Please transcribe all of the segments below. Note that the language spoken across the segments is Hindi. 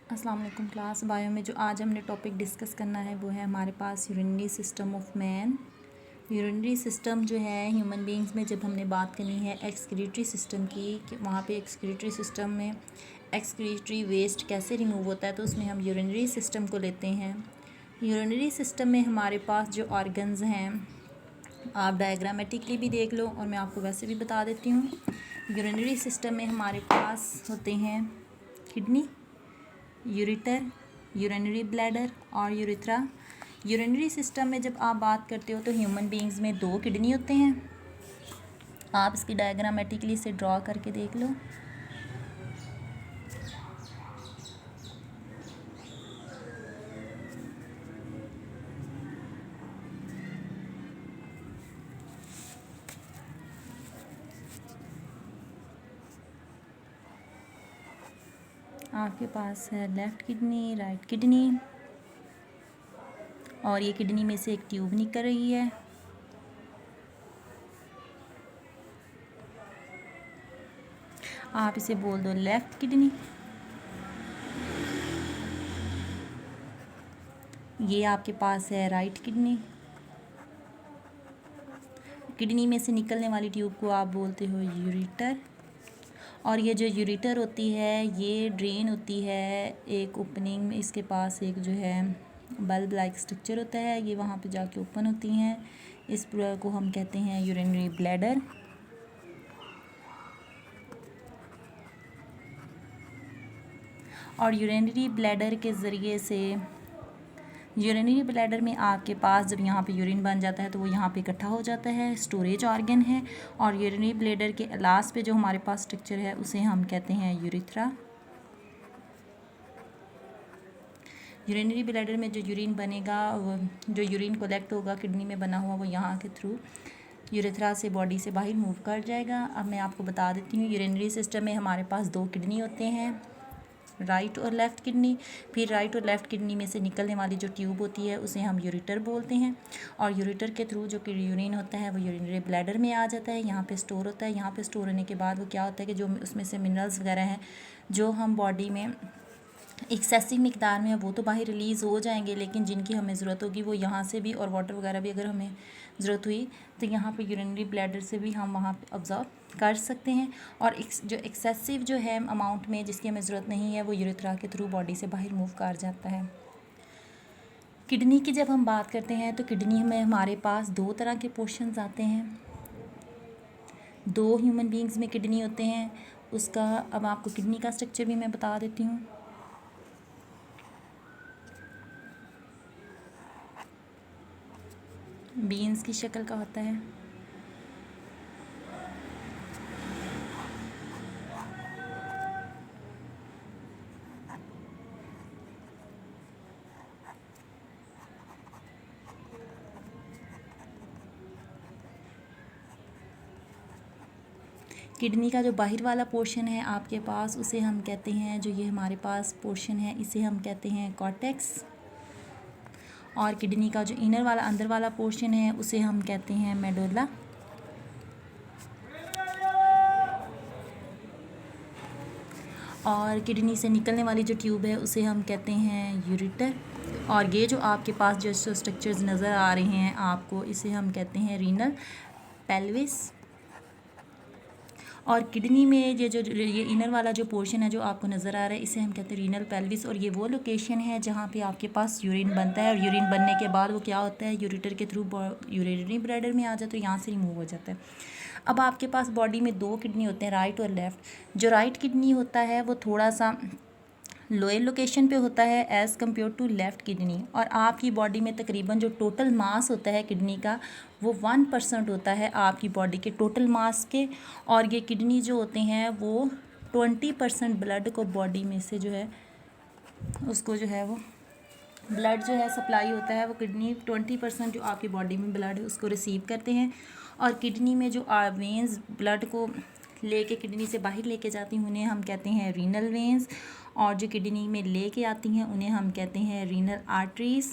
अस्सलाम वालेकुम क्लास। बायो में जो आज हमने टॉपिक डिस्कस करना है वो है हमारे पास urinary system of man. Urinary system जो है ह्यूमन बींग्स में, जब हमने बात करनी है एक्सक्रीटरी सिस्टम की कि वहाँ पे एक्सक्रीटरी सिस्टम में एक्सक्रीटरी वेस्ट कैसे रिमूव होता है, तो उसमें हम यूरिनरी सिस्टम को लेते हैं। यूरिनरी सिस्टम में हमारे पास जो ऑर्गन्स हैं, आप डायग्रामेटिकली भी देख लो और मैं आपको वैसे भी बता देती हूँ। यूरिनरी सिस्टम में हमारे पास होते हैं किडनी, यूरिटर, यूरिनरी ब्लैडर और यूरिथ्रा। यूरिनरी सिस्टम में जब आप बात करते हो तो ह्यूमन बींग्स में 2 किडनी होते हैं। आप इसकी डायग्रामेटिकली से ड्रॉ करके देख लो। आपके पास है लेफ़्ट किडनी, राइट किडनी, और ये किडनी में से एक ट्यूब निकल रही है। आप इसे बोल दो लेफ़्ट किडनी। ये आपके पास है राइट किडनी। किडनी में से निकलने वाली ट्यूब को आप बोलते हो यूरिटर। और ये जो यूरिटर होती है ये ड्रेन होती है एक ओपनिंग में, इसके पास एक जो है बल्ब लाइक स्ट्रक्चर होता है, ये वहाँ पे जाके ओपन होती हैं। इस पूरा को हम कहते हैं यूरिनरी ब्लैडर। और यूरिनरी ब्लैडर के ज़रिए से यूरिनरी ब्लैडर में आपके पास जब यहाँ पे यूरिन बन जाता है तो वो यहाँ पे इकट्ठा हो जाता है, स्टोरेज ऑर्गन है। और यूरिनरी ब्लैडर के लास्ट पे जो हमारे पास स्ट्रक्चर है उसे हम कहते हैं यूरिथ्रा। यूरिनरी ब्लैडर में जो यूरिन बनेगा, जो यूरिन कलेक्ट होगा किडनी में बना हुआ, वो यहाँ के थ्रू यूरिथ्रा से बॉडी से बाहर मूव कर जाएगा। अब मैं आपको बता देती हूँ, यूरिनरी सिस्टम में हमारे पास 2 किडनी होते हैं, राइट और लेफ़्ट किडनी। फिर राइट और लेफ़्ट किडनी में से निकलने वाली जो ट्यूब होती है उसे हम यूरिटर बोलते हैं। और यूरिटर के थ्रू जो कि यूरिन होता है वो यूरिनरी ब्लैडर में आ जाता है, यहाँ पे स्टोर होता है। यहाँ पे स्टोर होने के बाद वो क्या होता है कि जो उसमें से मिनरल्स वगैरह हैं जो हम बॉडी में एक्सेसिव मिकदार में है वो तो बाहर रिलीज़ हो जाएंगे, लेकिन जिनकी हमें ज़रूरत होगी वो यहाँ से भी, और वाटर वगैरह भी अगर हमें ज़रूरत हुई तो यहाँ पे यूरिनरी ब्लैडर से भी हम वहाँ पे ऑब्जॉर्व कर सकते हैं। और जो एक्सेसिव जो है अमाउंट में जिसकी हमें ज़रूरत नहीं है वो यूरिथ्रा के थ्रू बॉडी से बाहर मूव कर जाता है। किडनी की जब हम बात करते हैं तो किडनी में हमारे पास 2 तरह के पोर्शंस आते हैं। 2 ह्यूमन बींग्स में किडनी होते हैं। उसका अब आपको किडनी का स्ट्रक्चर भी मैं बता देती हूँ। बीन्स की शक्ल का होता है। किडनी का जो बाहर वाला पोर्शन है आपके पास उसे हम कहते हैं, जो ये हमारे पास पोर्शन है इसे हम कहते हैं कॉर्टेक्स। और किडनी का जो इनर वाला अंदर वाला पोर्शन है उसे हम कहते हैं मेडुला। और किडनी से निकलने वाली जो ट्यूब है उसे हम कहते हैं यूरिटर। और ये जो आपके पास जो स्ट्रक्चर्स नज़र आ रहे हैं आपको, इसे हम कहते हैं रीनल पेल्विस। और किडनी में ये इनर वाला जो पोर्शन है जो आपको नज़र आ रहा है इसे हम कहते हैं रीनल पेल्विस। और ये वो लोकेशन है जहाँ पे आपके पास यूरिन बनता है, और यूरिन बनने के बाद वो क्या होता है यूरिटर के थ्रू यूरिनरी ब्लैडर में आ जाता है, तो यहाँ से रिमूव हो जाता है। अब आपके पास बॉडी में 2 किडनी होते हैं, राइट और लेफ़्ट। जो राइट किडनी होता है वो थोड़ा सा लोअर लोकेशन पे होता है as compare to left kidney. और आपकी बॉडी में तकरीबन जो टोटल मास होता है किडनी का वो 1% होता है आपकी बॉडी के टोटल मास के। और ये किडनी जो होते हैं वो 20% ब्लड को बॉडी में से जो है उसको जो है वो ब्लड जो है सप्लाई होता है, वो किडनी 20% जो आपकी बॉडी में ब्लड है उसको रिसीव करते हैं। और किडनी में जो वेंस ब्लड को लेके किडनी से बाहर लेके जाती हैं उन्हें हम कहते हैं रीनल वेंस। और जो किडनी में लेके आती हैं उन्हें हम कहते हैं रीनल आर्टरीज।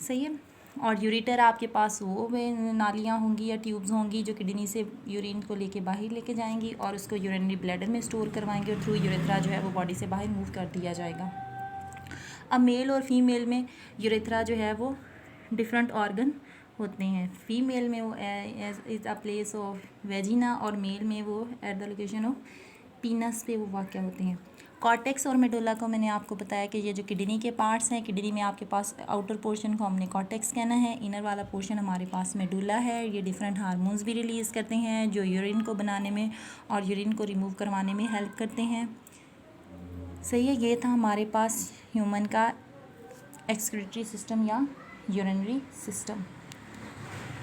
सही है। और यूरेटर आपके पास वो नालियाँ होंगी या ट्यूब्स होंगी जो किडनी से यूरिन को लेके बाहर लेके जाएंगी और उसको यूरिनरी ब्लैडर में स्टोर करवाएंगे और थ्रू यूरेथ्रा जो है वो बॉडी से बाहर मूव कर दिया जाएगा। अब मेल और फीमेल में यूरेथ्रा जो है वो डिफरेंट ऑर्गन होते हैं। फीमेल में वो is a place of vagina और मेल में वो एट द लोकेशन ऑफ पीनस पे वो वाक़या होते हैं। कॉर्टेक्स और मेडुला को मैंने आपको बताया कि ये जो किडनी के पार्ट्स हैं, किडनी में आपके पास आउटर पोर्शन को हमने कॉर्टेक्स कहना है, इनर वाला पोर्शन हमारे पास मेडुला है। ये डिफरेंट हार्मोन्स भी रिलीज़ करते हैं जो यूरिन को बनाने में और यूरिन को रिमूव करवाने में हेल्प करते हैं। सही है, ये था हमारे पास ह्यूमन का एक्सक्रीटरी सिस्टम या यूरिनरी सिस्टम।